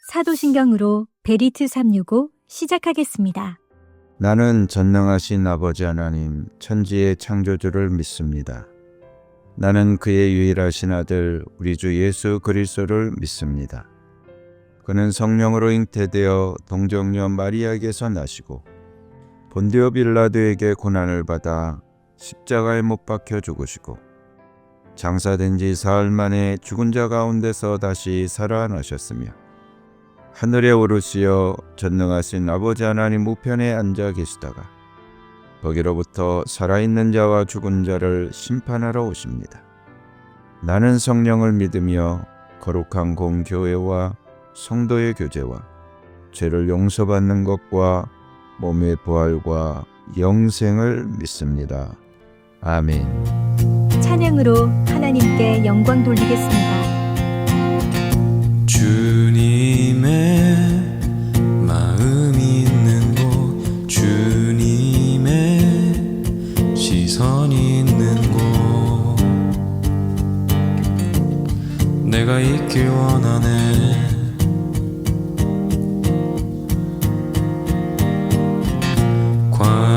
사도신경으로 베리트 365 시작하겠습니다. 나는 전능하신 아버지 하나님 천지의 창조주를 믿습니다. 나는 그의 유일하신 아들 우리 주 예수 그리스도를 믿습니다. 그는 성령으로 잉태되어 동정녀 마리아에게서 나시고 본디오 빌라도에게 고난을 받아 십자가에 못 박혀 죽으시고 장사된 지 사흘 만에 죽은 자 가운데서 다시 살아나셨으며 하늘에 오르시어 전능하신 아버지 하나님 우편에 앉아 계시다가 거기로부터 살아있는 자와 죽은 자를 심판하러 오십니다. 나는 성령을 믿으며 거룩한 공교회와 성도의 교제와 죄를 용서받는 것과 몸의 부활과 영생을 믿습니다. 아멘. 찬양으로 하나님께 영광 돌리겠습니다. 주님의 마음이 있는 곳, 주님의 시선이 있는 곳, 내가 있길 원하네.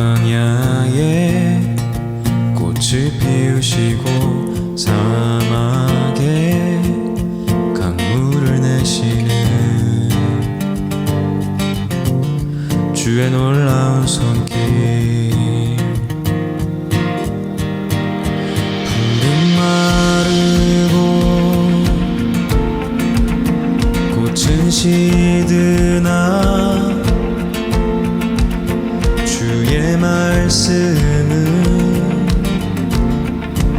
광야에 꽃을 피우시고 사막에 강물을 내시는 주의 놀라운 손길, 풀은 마르고 꽃은 시드나 주의 말씀은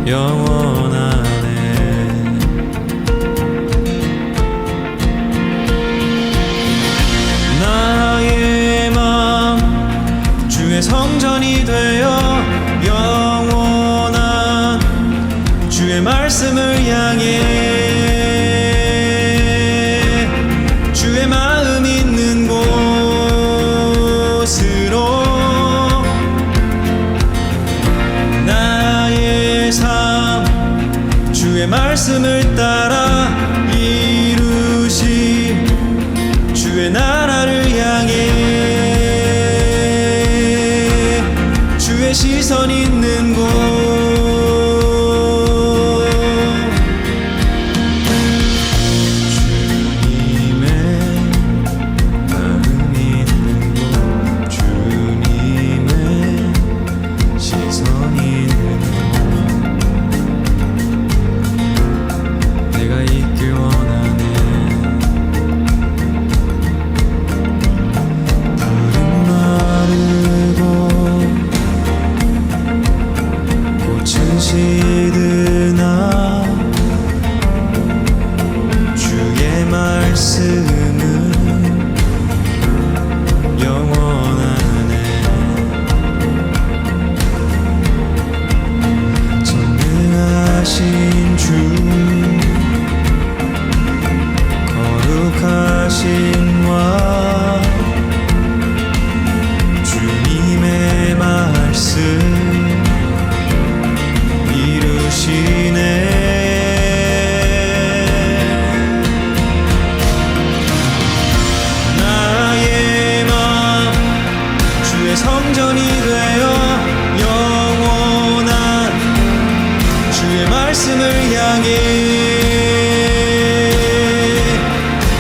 영원하네. 나의 맘 주의 성전이 되어 영원한 주의 말씀을 향해 주의 마음 있는 곳으로 나의 삶 주의 말씀을 따라 이루시 주의 나라를 향해 주의 시선 있는 곳, 주님의 마음이 있는 곳, 주님의 시선이 있는 곳, 내가 있길 원하네. 풀은 마르고 꽃은 시드나 주의 말씀은 영원하네. 전능하신 주 거룩하신 왕 주님의 말씀 이루시네. 나의 맘 주의 성전이 되어 영원한 주의 말씀을 향해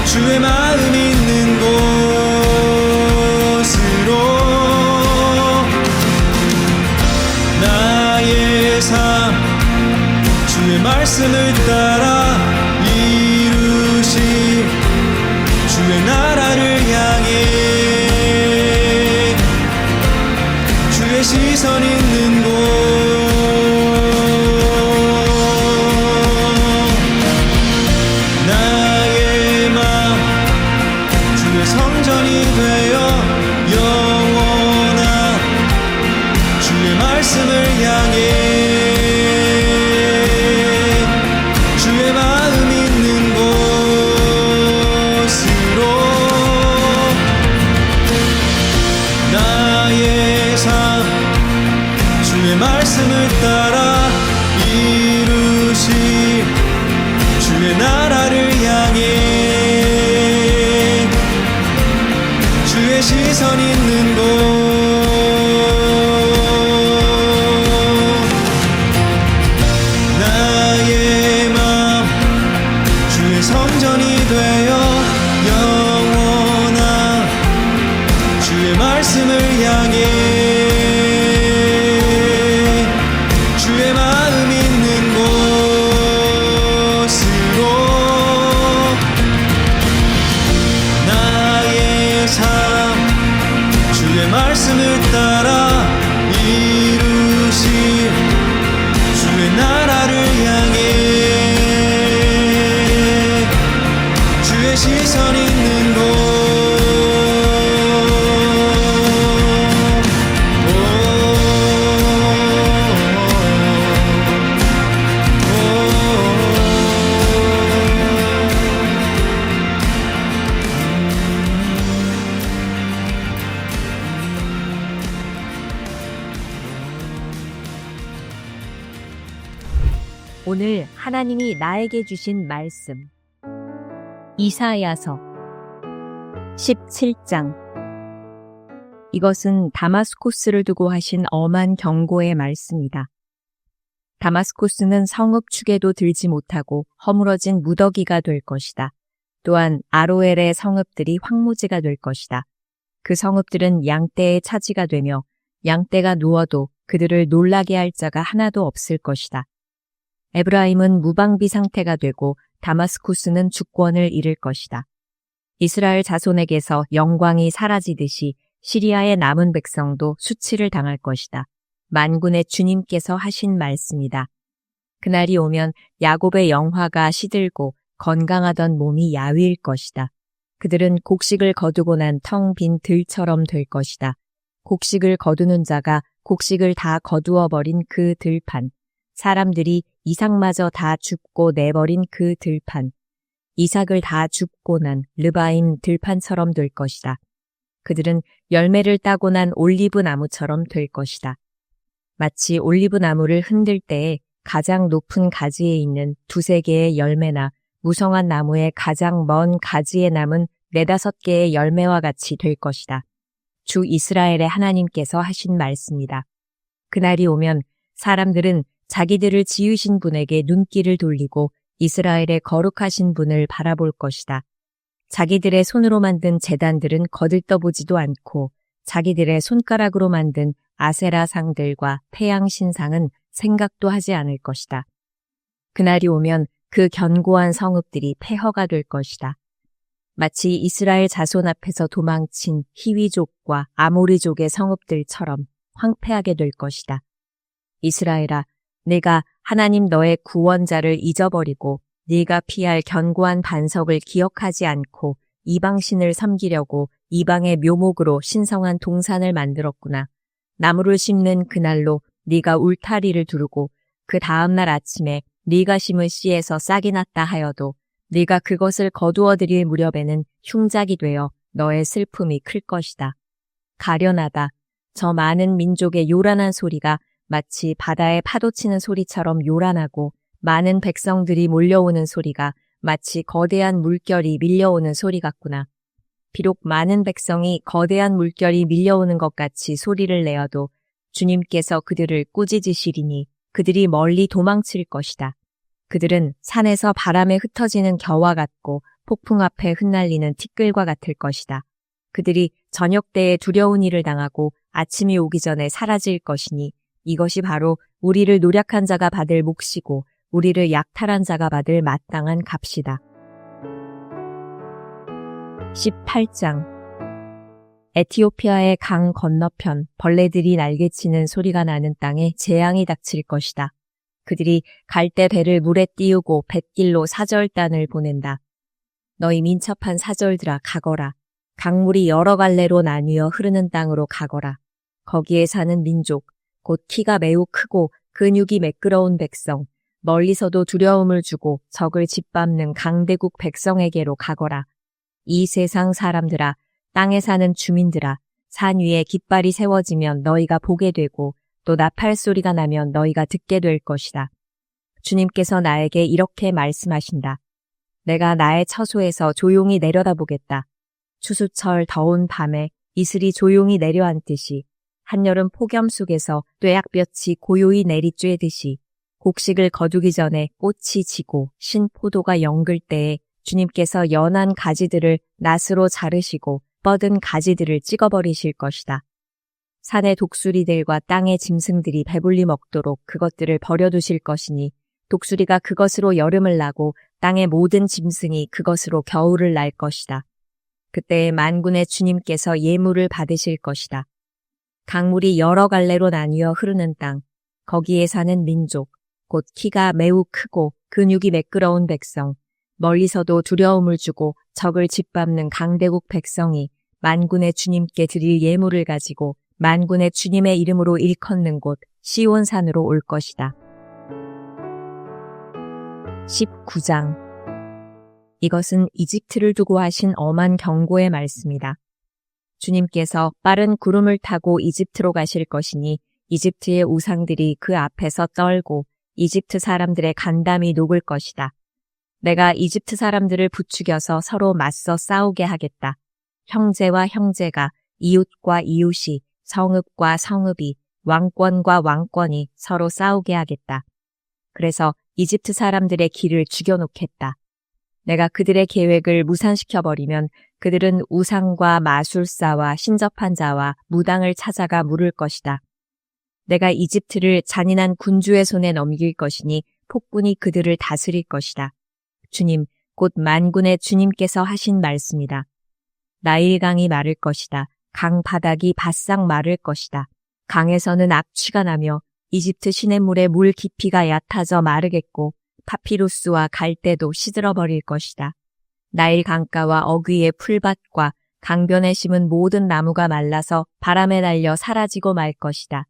주의 마음 있는 곳으로 나의 삶 주의 말씀을 따라 이루시 주의 나라를 향해 주의 시선 있는 곳, 나의 맘 주의 성전이 되어 영원한 주의 말씀을 향해 주의 마음 있는 곳으로 나의 삶 주의 말씀을 따라 이루 오늘 하나님이 나에게 주신 말씀. 이사야서 17장. 이것은 다마스코스를 두고 하신 엄한 경고의 말씀이다. 다마스코스는 성읍축에도 들지 못하고 허물어진 무더기가 될 것이다. 또한 아로엘의 성읍들이 황무지가 될 것이다. 그 성읍들은 양떼의 차지가 되며 양떼가 누워도 그들을 놀라게 할 자가 하나도 없을 것이다. 에브라임은 무방비 상태가 되고 다마스쿠스는 주권을 잃을 것이다. 이스라엘 자손에게서 영광이 사라지듯이 시리아의 남은 백성도 수치를 당할 것이다. 만군의 주님께서 하신 말씀이다. 그날이 오면 야곱의 영화가 시들고 건강하던 몸이 야위일 것이다. 그들은 곡식을 거두고 난 텅 빈 들처럼 될 것이다. 곡식을 거두는 자가 곡식을 다 거두어 버린 그 들판, 사람들이 이삭마저 다 줍고 내버린 그 들판, 이삭을 다 줍고 난 르바임 들판처럼 될 것이다. 그들은 열매를 따고 난 올리브 나무처럼 될 것이다. 마치 올리브 나무를 흔들 때에 가장 높은 가지에 있는 두세 개의 열매나 무성한 나무의 가장 먼 가지에 남은 4-5개의 열매와 같이 될 것이다. 주 이스라엘의 하나님께서 하신 말씀이다. 그날이 오면 사람들은 자기들을 지으신 분에게 눈길을 돌리고 이스라엘의 거룩하신 분을 바라볼 것이다. 자기들의 손으로 만든 제단들은 거들떠보지도 않고 자기들의 손가락으로 만든 아세라 상들과 태양 신상은 생각도 하지 않을 것이다. 그날이 오면 그 견고한 성읍들이 폐허가 될 것이다. 마치 이스라엘 자손 앞에서 도망친 히위족과 아모리족의 성읍들처럼 황폐하게 될 것이다. 이스라엘아, 내가 하나님 너의 구원자를 잊어버리고 네가 피할 견고한 반석을 기억하지 않고 이방신을 섬기려고 이방의 묘목으로 신성한 동산을 만들었구나. 나무를 심는 그날로 네가 울타리를 두르고 그 다음날 아침에 네가 심은 씨에서 싹이 났다 하여도 네가 그것을 거두어 들일 무렵에는 흉작이 되어 너의 슬픔이 클 것이다. 가련하다. 저 많은 민족의 요란한 소리가 마치 바다의 파도치는 소리처럼 요란하고 많은 백성들이 몰려오는 소리가 마치 거대한 물결이 밀려오는 소리 같구나. 비록 많은 백성이 거대한 물결이 밀려오는 것 같이 소리를 내어도 주님께서 그들을 꾸짖으시리니 그들이 멀리 도망칠 것이다. 그들은 산에서 바람에 흩어지는 겨와 같고 폭풍 앞에 흩날리는 티끌과 같을 것이다. 그들이 저녁 때에 두려운 일을 당하고 아침이 오기 전에 사라질 것이니 이것이 바로 우리를 노력한 자가 받을 몫이고 우리를 약탈한 자가 받을 마땅한 값이다. 18장. 에티오피아의 강 건너편 벌레들이 날개치는 소리가 나는 땅에 재앙이 닥칠 것이다. 그들이 갈대 배를 물에 띄우고 뱃길로 사절단을 보낸다. 너희 민첩한 사절들아 가거라. 강물이 여러 갈래로 나뉘어 흐르는 땅으로 가거라. 거기에 사는 민족, 곧 키가 매우 크고 근육이 매끄러운 백성, 멀리서도 두려움을 주고 적을 짓밟는 강대국 백성에게로 가거라. 이 세상 사람들아, 땅에 사는 주민들아, 산 위에 깃발이 세워지면 너희가 보게 되고 또 나팔 소리가 나면 너희가 듣게 될 것이다. 주님께서 나에게 이렇게 말씀하신다. 내가 나의 처소에서 조용히 내려다보겠다. 추수철 더운 밤에 이슬이 조용히 내려앉듯이 한여름 폭염 속에서 뙤약볕이 고요히 내리쬐듯이 곡식을 거두기 전에 꽃이 지고 신포도가 영글 때에 주님께서 연한 가지들을 낫으로 자르시고 뻗은 가지들을 찍어버리실 것이다. 산의 독수리들과 땅의 짐승들이 배불리 먹도록 그것들을 버려두실 것이니 독수리가 그것으로 여름을 나고 땅의 모든 짐승이 그것으로 겨울을 날 것이다. 그때에 만군의 주님께서 예물을 받으실 것이다. 강물이 여러 갈래로 나뉘어 흐르는 땅, 거기에 사는 민족, 곧 키가 매우 크고 근육이 매끄러운 백성, 멀리서도 두려움을 주고 적을 짓밟는 강대국 백성이 만군의 주님께 드릴 예물을 가지고 만군의 주님의 이름으로 일컫는 곳 시온산으로 올 것이다. 19장. 이것은 이집트를 두고 하신 엄한 경고의 말씀이다. 주님께서 빠른 구름을 타고 이집트로 가실 것이니 이집트의 우상들이 그 앞에서 떨고 이집트 사람들의 간담이 녹을 것이다. 내가 이집트 사람들을 부추겨서 서로 맞서 싸우게 하겠다. 형제와 형제가, 이웃과 이웃이, 성읍과 성읍이, 왕권과 왕권이 서로 싸우게 하겠다. 그래서 이집트 사람들의 길을 죽여놓겠다. 내가 그들의 계획을 무산시켜버리면 그들은 우상과 마술사와 신접한 자와 무당을 찾아가 물을 것이다. 내가 이집트를 잔인한 군주의 손에 넘길 것이니 폭군이 그들을 다스릴 것이다. 주님, 곧 만군의 주님께서 하신 말씀이다. 나일강이 마를 것이다. 강 바닥이 바싹 마를 것이다. 강에서는 악취가 나며 이집트 시냇물의 물 깊이가 얕아져 마르겠고 파피루스와 갈대도 시들어버릴 것이다. 나일 강가와 어귀의 풀밭과 강변에 심은 모든 나무가 말라서 바람에 날려 사라지고 말 것이다.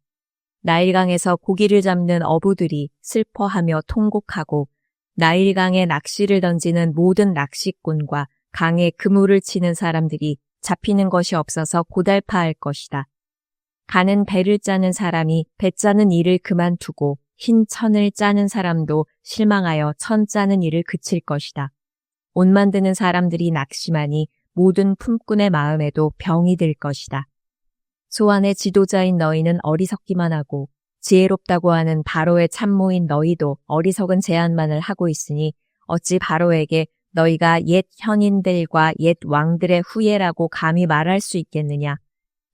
나일강에서 고기를 잡는 어부들이 슬퍼하며 통곡하고 나일강에 낚시를 던지는 모든 낚시꾼과 강에 그물을 치는 사람들이 잡히는 것이 없어서 고달파할 것이다. 가는 배를 짜는 사람이 배 짜는 일을 그만두고 흰 천을 짜는 사람도 실망하여 천 짜는 일을 그칠 것이다. 옷 만드는 사람들이 낙심하니 모든 품꾼의 마음에도 병이 들 것이다. 소환의 지도자인 너희는 어리석기만 하고 지혜롭다고 하는 바로의 참모인 너희도 어리석은 제안만을 하고 있으니 어찌 바로에게 너희가 옛 현인들과 옛 왕들의 후예라고 감히 말할 수 있겠느냐?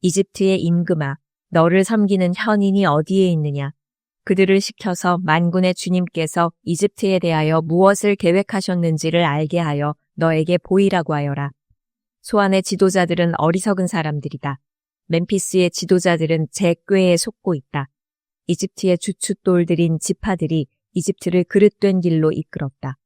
이집트의 임금아, 너를 섬기는 현인이 어디에 있느냐? 그들을 시켜서 만군의 주님께서 이집트에 대하여 무엇을 계획하셨는지를 알게 하여 너에게 보이라고 하여라. 소안의 지도자들은 어리석은 사람들이다. 멤피스의 지도자들은 제 꾀에 속고 있다. 이집트의 주춧돌들인 지파들이 이집트를 그릇된 길로 이끌었다.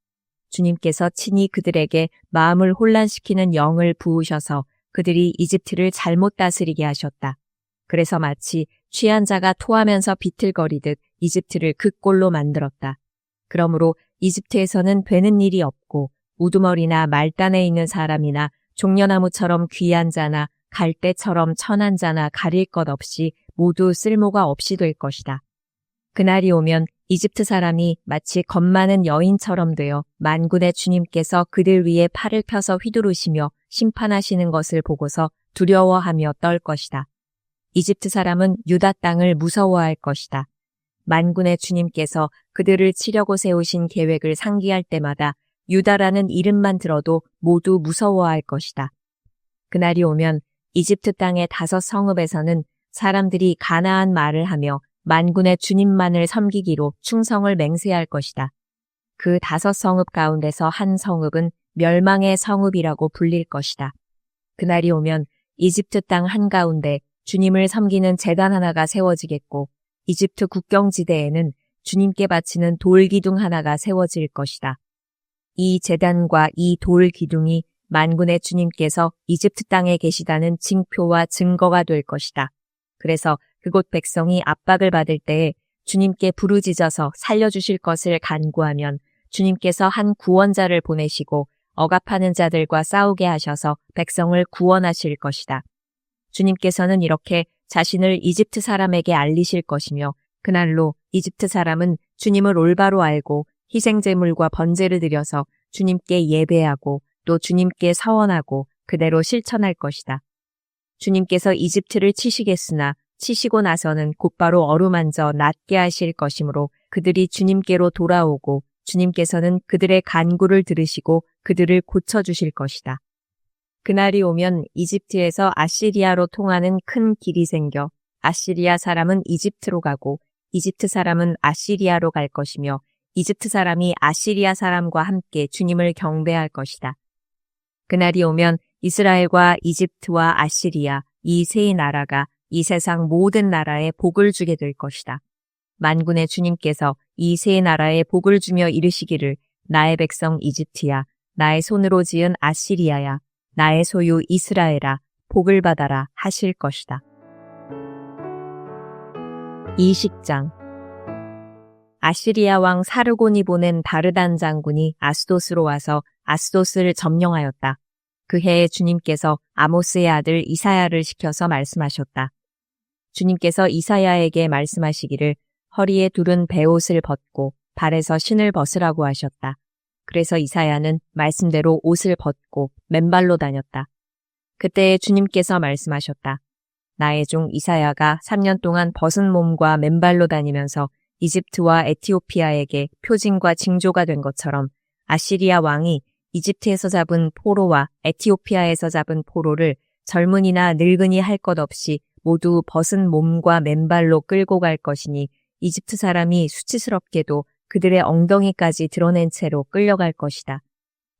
주님께서 친히 그들에게 마음을 혼란시키는 영을 부으셔서 그들이 이집트를 잘못 다스리게 하셨다. 그래서 마치 취한 자가 토하면서 비틀거리듯 이집트를 그 꼴로 만들었다. 그러므로 이집트에서는 되는 일이 없고 우두머리나 말단에 있는 사람이나 종려나무처럼 귀한 자나 갈대처럼 천한 자나 가릴 것 없이 모두 쓸모가 없이 될 것이다. 그날이 오면 이집트 사람이 마치 겁 많은 여인처럼 되어 만군의 주님께서 그들 위에 팔을 펴서 휘두르시며 심판하시는 것을 보고서 두려워하며 떨 것이다. 이집트 사람은 유다 땅을 무서워할 것이다. 만군의 주님께서 그들을 치려고 세우신 계획을 상기할 때마다 유다라는 이름만 들어도 모두 무서워할 것이다. 그날이 오면 이집트 땅의 5 성읍에서는 사람들이 가나안 말을 하며 만군의 주님만을 섬기기로 충성을 맹세할 것이다. 그 5 성읍 가운데서 한 성읍은 멸망의 성읍이라고 불릴 것이다. 그날이 오면 이집트 땅 한가운데 주님을 섬기는 제단 하나가 세워지겠고 이집트 국경지대에는 주님께 바치는 돌기둥 하나가 세워질 것이다. 이 제단과 이 돌기둥이 만군의 주님께서 이집트 땅에 계시다는 징표와 증거가 될 것이다. 그래서 그곳 백성이 압박을 받을 때에 주님께 부르짖어서 살려주실 것을 간구하면 주님께서 한 구원자를 보내시고 억압하는 자들과 싸우게 하셔서 백성을 구원하실 것이다. 주님께서는 이렇게 자신을 이집트 사람에게 알리실 것이며 그날로 이집트 사람은 주님을 올바로 알고 희생제물과 번제를 드려서 주님께 예배하고 또 주님께 서원하고 그대로 실천할 것이다. 주님께서 이집트를 치시겠으나 치시고 나서는 곧바로 어루만져 낫게 하실 것이므로 그들이 주님께로 돌아오고 주님께서는 그들의 간구를 들으시고 그들을 고쳐주실 것이다. 그날이 오면 이집트에서 아시리아로 통하는 큰 길이 생겨 아시리아 사람은 이집트로 가고 이집트 사람은 아시리아로 갈 것이며 이집트 사람이 아시리아 사람과 함께 주님을 경배할 것이다. 그날이 오면 이스라엘과 이집트와 아시리아 이 세 나라가 이 세상 모든 나라에 복을 주게 될 것이다. 만군의 주님께서 이 세 나라에 복을 주며 이르시기를 나의 백성 이집트야, 나의 손으로 지은 아시리아야, 나의 소유 이스라엘아, 복을 받아라 하실 것이다. 이식장. 아시리아 왕 사르곤이 보낸 다르단 장군이 아스도스로 와서 아스도스를 점령하였다. 그 해에 주님께서 아모스의 아들 이사야를 시켜서 말씀하셨다. 주님께서 이사야에게 말씀하시기를 허리에 두른 베옷을 벗고 발에서 신을 벗으라고 하셨다. 그래서 이사야는 말씀대로 옷을 벗고 맨발로 다녔다. 그때 주님께서 말씀하셨다. 나의 종 이사야가 3년 동안 벗은 몸과 맨발로 다니면서 이집트와 에티오피아에게 표징과 징조가 된 것처럼 아시리아 왕이 이집트에서 잡은 포로와 에티오피아에서 잡은 포로를 젊은이나 늙은이 할 것 없이 모두 벗은 몸과 맨발로 끌고 갈 것이니 이집트 사람이 수치스럽게도 그들의 엉덩이까지 드러낸 채로 끌려갈 것이다.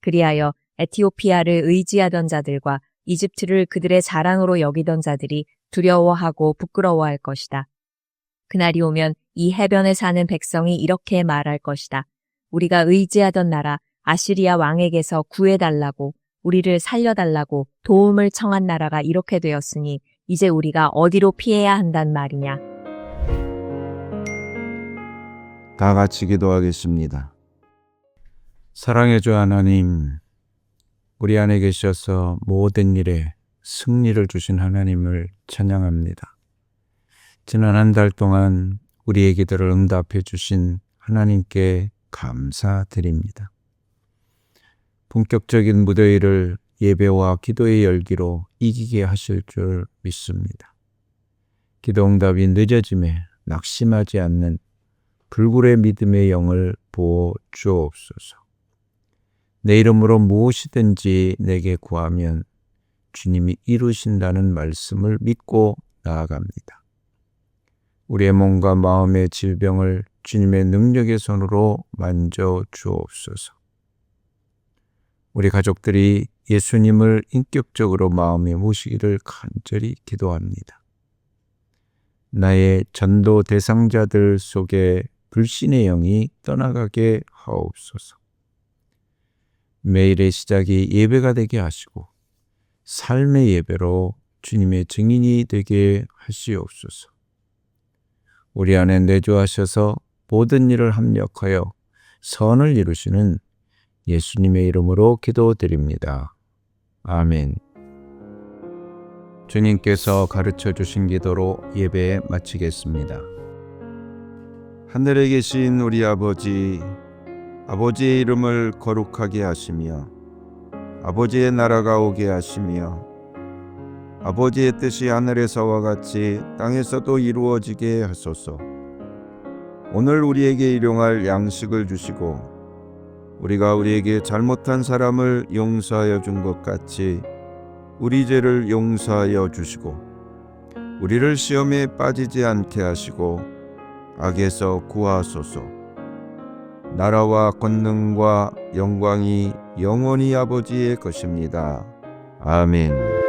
그리하여 에티오피아를 의지하던 자들과 이집트를 그들의 자랑으로 여기던 자들이 두려워하고 부끄러워할 것이다. 그날이 오면 이 해변에 사는 백성이 이렇게 말할 것이다. 우리가 의지하던 나라 아시리아 왕에게서 구해달라고, 우리를 살려달라고 도움을 청한 나라가 이렇게 되었으니 이제 우리가 어디로 피해야 한단 말이냐. 다 같이 기도하겠습니다. 사랑의 주 하나님, 우리 안에 계셔서 모든 일에 승리를 주신 하나님을 찬양합니다. 지난 한 달 동안 우리의 기도를 응답해 주신 하나님께 감사드립니다. 본격적인 무더위를 예배와 기도의 열기로 이기게 하실 줄 믿습니다. 기도 응답이 늦어짐에 낙심하지 않는 불굴의 믿음의 영을 부어 주옵소서. 내 이름으로 무엇이든지 내게 구하면 주님이 이루신다는 말씀을 믿고 나아갑니다. 우리의 몸과 마음의 질병을 주님의 능력의 손으로 만져 주옵소서. 우리 가족들이 예수님을 인격적으로 마음에 모시기를 간절히 기도합니다. 나의 전도 대상자들 속에 불신의 영이 떠나가게 하옵소서. 매일의 시작이 예배가 되게 하시고 삶의 예배로 주님의 증인이 되게 하시옵소서. 우리 안에 내주하셔서 모든 일을 합력하여 선을 이루시는 예수님의 이름으로 기도드립니다. 아멘. 주님께서 가르쳐 주신 기도로 예배 마치겠습니다. 하늘에 계신 우리 아버지, 아버지의 이름을 거룩하게 하시며 아버지의 나라가 오게 하시며 아버지의 뜻이 하늘에서와 같이 땅에서도 이루어지게 하소서. 오늘 우리에게 일용할 양식을 주시고 우리가 우리에게 잘못한 사람을 용서하여 준 것 같이 우리 죄를 용서하여 주시고 우리를 시험에 빠지지 않게 하시고 악에서 구하소서. 나라와 권능과 영광이 영원히 아버지의 것입니다. 아멘.